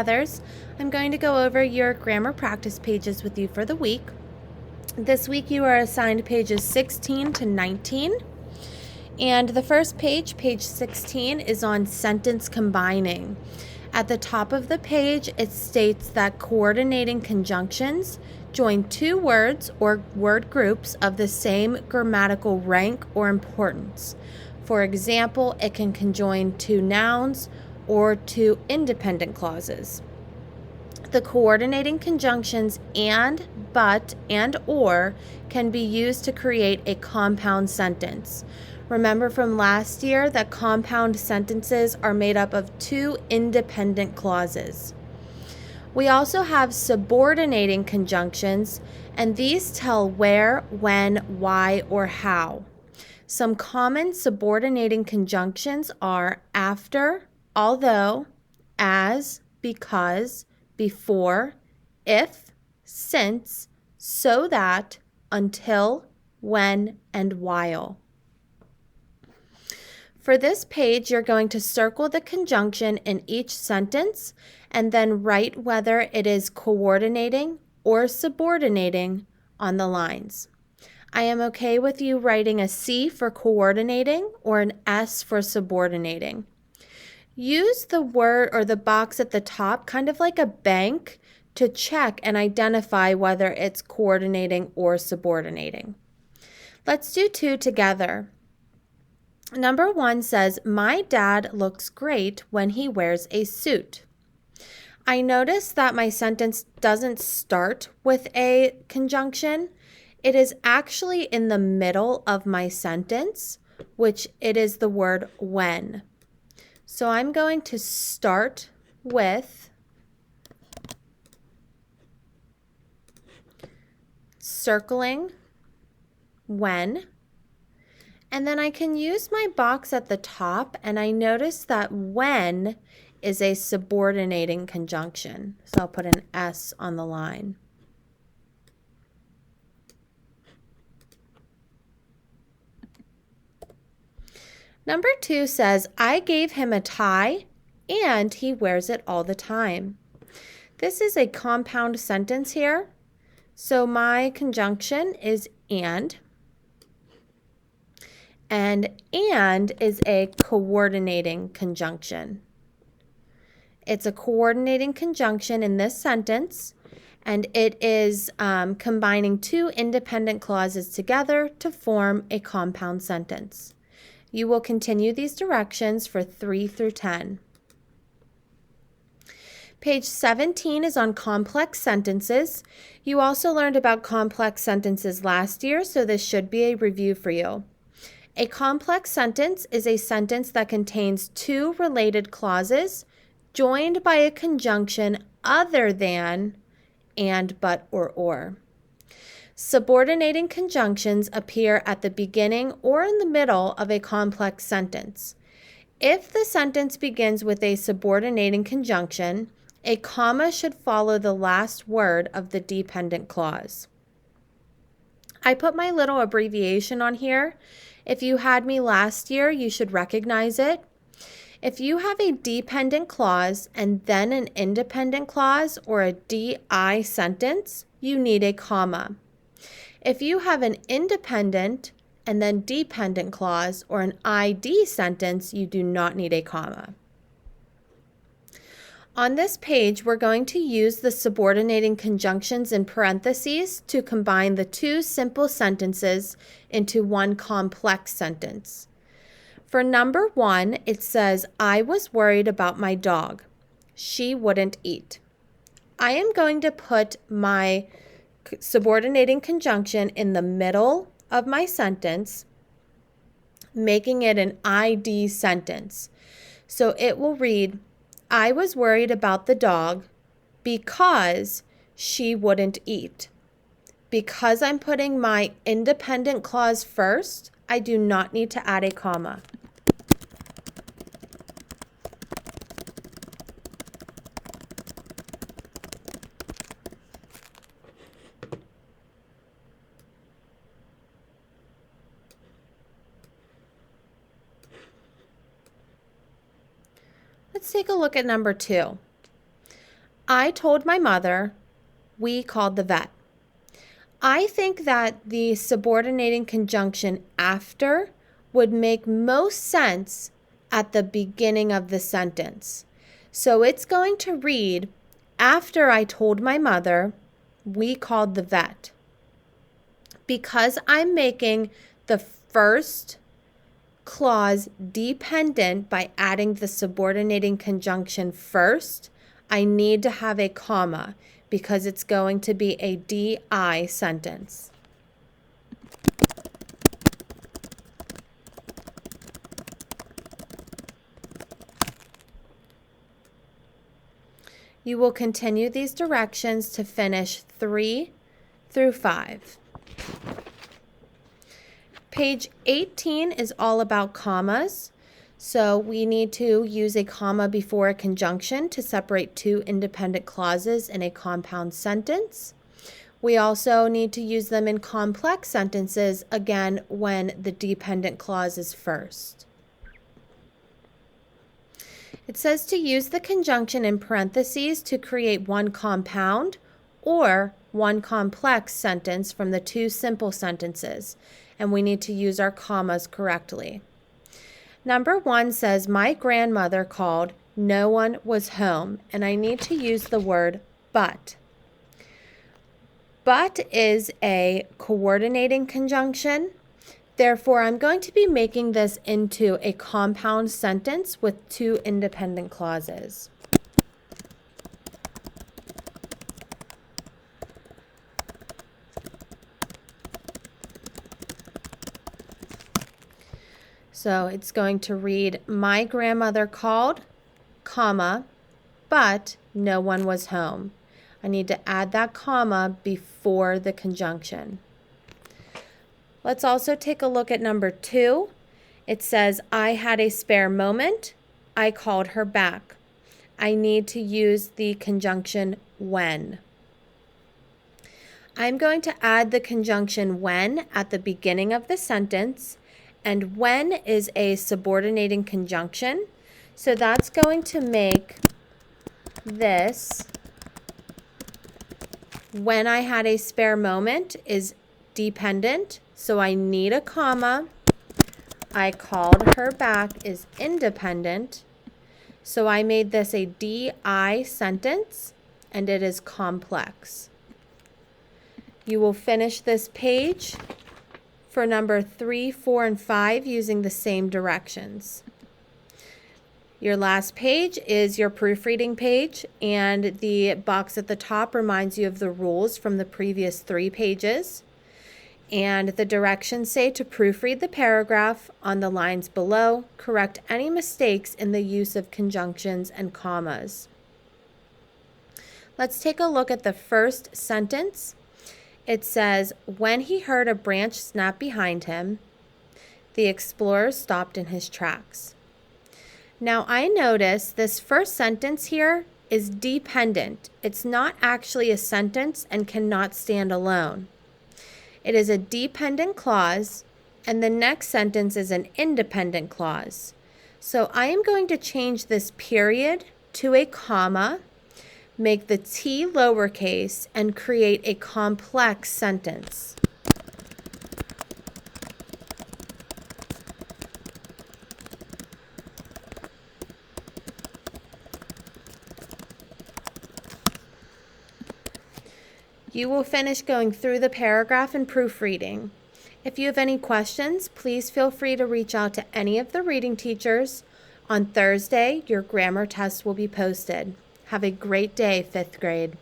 Others, I'm going to go over your grammar practice pages with you for the week. This week you are assigned pages 16 to 19. And the first page, page 16, is on sentence combining. At the top of the page, it states that coordinating conjunctions join two words or word groups of the same grammatical rank or importance. For example, it can conjoin two nouns or two independent clauses. The coordinating conjunctions and, but, and or can be used to create a compound sentence. Remember from last year that compound sentences are made up of two independent clauses. We also have subordinating conjunctions, and these tell where, when, why, or how. Some common subordinating conjunctions are after, although, as, because, before, if, since, so that, until, when, and while. For this page, you're going to circle the conjunction in each sentence and then write whether it is coordinating or subordinating on the lines. I am okay with you writing a C for coordinating or an S for subordinating. Use the word or the box at the top kind of like a bank to check and identify whether it's coordinating or subordinating. Let's do two together. Number 1 says, my dad looks great when he wears a suit. I notice that my sentence doesn't start with a conjunction. It is actually in the middle of my sentence, which it is the word when. So I'm going to start with circling when, and then I can use my box at the top, and I notice that when is a subordinating conjunction. So I'll put an S on the line. Number 2 says, I gave him a tie and he wears it all the time. This is a compound sentence here. So my conjunction is and is a coordinating conjunction. It's a coordinating conjunction in this sentence, and it is combining two independent clauses together to form a compound sentence. You will continue these directions for 3 through 10. Page 17 is on complex sentences. You also learned about complex sentences last year, so this should be a review for you. A complex sentence is a sentence that contains two related clauses joined by a conjunction other than and, but, or. Subordinating conjunctions appear at the beginning or in the middle of a complex sentence. If the sentence begins with a subordinating conjunction, a comma should follow the last word of the dependent clause. I put my little abbreviation on here. If you had me last year, you should recognize it. If you have a dependent clause and then an independent clause or a DI sentence, you need a comma. If you have an independent and then dependent clause or an ID sentence, you do not need a comma. On this page, we're going to use the subordinating conjunctions in parentheses to combine the two simple sentences into one complex sentence. For number 1, it says, I was worried about my dog. She wouldn't eat. I am going to put my subordinating conjunction in the middle of my sentence, making it an ID sentence. So it will read, I was worried about the dog because she wouldn't eat. Because I'm putting my independent clause first, I do not need to add a comma. Let's take a look at number 2. I told my mother. We called the vet. I think that the subordinating conjunction after would make most sense at the beginning of the sentence. So it's going to read, after I told my mother, we called the vet. Because I'm making the first clause dependent by adding the subordinating conjunction first, I need to have a comma because it's going to be a DI sentence. You will continue these directions to finish 3 through 5. Page 18 is all about commas. So we need to use a comma before a conjunction to separate two independent clauses in a compound sentence. We also need to use them in complex sentences, again, when the dependent clause is first. It says to use the conjunction in parentheses to create one compound or one complex sentence from the two simple sentences, and we need to use our commas correctly. Number 1 says, my grandmother called, no one was home, and I need to use the word but. But is a coordinating conjunction. Therefore, I'm going to be making this into a compound sentence with two independent clauses. So it's going to read, my grandmother called, comma, but no one was home. I need to add that comma before the conjunction. Let's also take a look at number 2. It says, I had a spare moment. I called her back. I need to use the conjunction when. I'm going to add the conjunction when at the beginning of the sentence. And when is a subordinating conjunction. So that's going to make this, when I had a spare moment, is dependent. So I need a comma. I called her back is independent. So I made this a DI sentence, and it is complex. You will finish this page for number 3, 4, and 5 using the same directions. Your last page is your proofreading page, and the box at the top reminds you of the rules from the previous 3 pages. And the directions say to proofread the paragraph on the lines below, correct any mistakes in the use of conjunctions and commas. Let's take a look at the first sentence. It says, when he heard a branch snap behind him, the explorer stopped in his tracks. Now I notice this first sentence here is dependent. It's not actually a sentence and cannot stand alone. It is a dependent clause, and the next sentence is an independent clause. So I am going to change this period to a comma, make the T lowercase, and create a complex sentence. You will finish going through the paragraph and proofreading. If you have any questions, please feel free to reach out to any of the reading teachers. On Thursday, your grammar test will be posted. Have a great day, 5th grade.